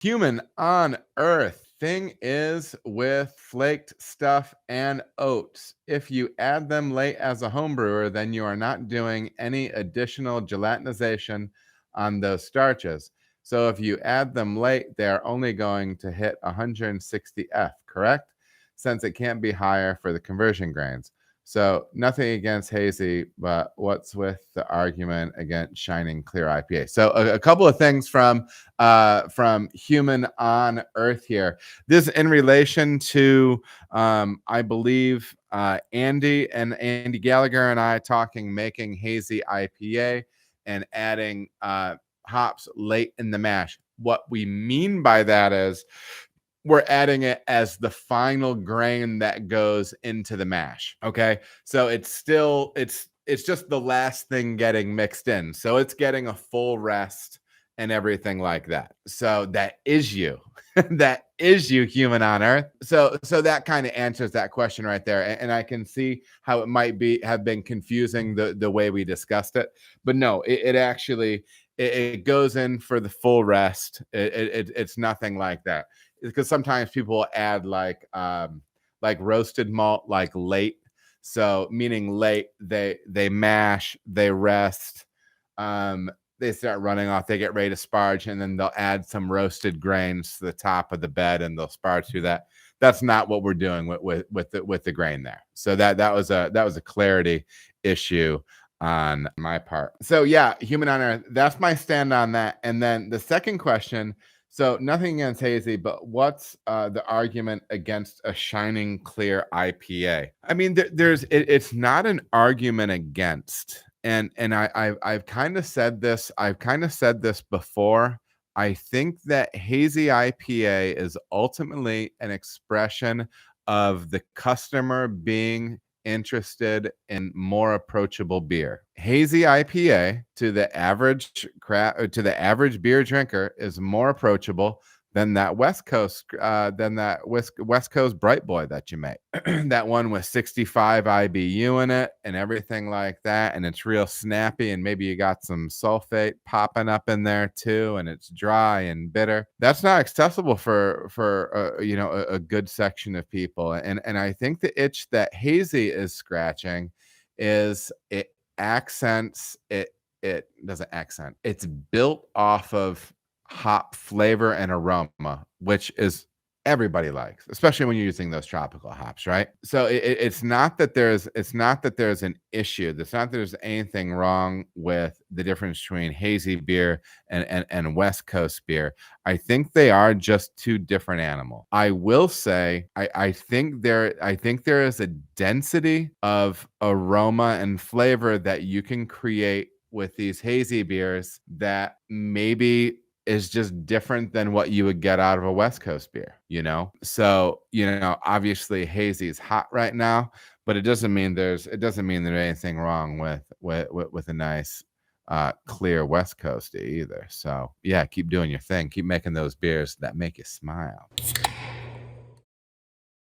Human on earth. Thing is with flaked stuff and oats. If you add them late as a home brewer, then you are not doing any additional gelatinization on those starches. So if you add them late, they're only going to hit 160F, correct? Since it can't be higher for the conversion grains. So nothing against hazy, but what's with the argument against shining clear IPA? So a couple of things from Human on Earth here. This in relation to I believe Andy Gallagher and I talking making hazy IPA and adding hops late in the mash. What we mean by that is we're adding it as the final grain that goes into the mash. Okay. So it's just the last thing getting mixed in. So it's getting a full rest and everything like that. So that is you. That is you, human on earth. So that kind of answers that question right there. And I can see how it might have been confusing the way we discussed it. But no, it actually it goes in for the full rest. It's nothing like that. Because sometimes people add like roasted malt like late, so meaning late they mash, they rest, they start running off, they get ready to sparge, and then they'll add some roasted grains to the top of the bed and they'll sparge through that. That's not what we're doing with the grain there. So that was a clarity issue on my part. So yeah, human on earth, that's my stand on that. And then the second question, so nothing against hazy, but what's the argument against a shining clear IPA? I mean, it's not an argument against, and I've kind of said this. I've kind of said this before. I think that hazy IPA is ultimately an expression of the customer being interested in more approachable beer. Hazy IPA to the average beer drinker is more approachable than that West Coast Bright Boy that you make. That one with 65 IBU in it and everything like that, and it's real snappy, and maybe you got some sulfate popping up in there too, and it's dry and bitter. That's not accessible for a good section of people. And I think the itch that hazy is scratching is it doesn't accent. It's built off of hop flavor and aroma, which is everybody likes, especially when you're using those tropical hops, right? So it's not that there's an issue. It's not that there's anything wrong with the difference between hazy beer and West Coast beer. I think they are just two different animals. I will say I think there is a density of aroma and flavor that you can create with these hazy beers that maybe is just different than what you would get out of a West Coast beer, So, obviously hazy is hot right now, but it doesn't mean there's anything wrong with a nice clear West Coast either. So yeah, keep doing your thing. Keep making those beers that make you smile.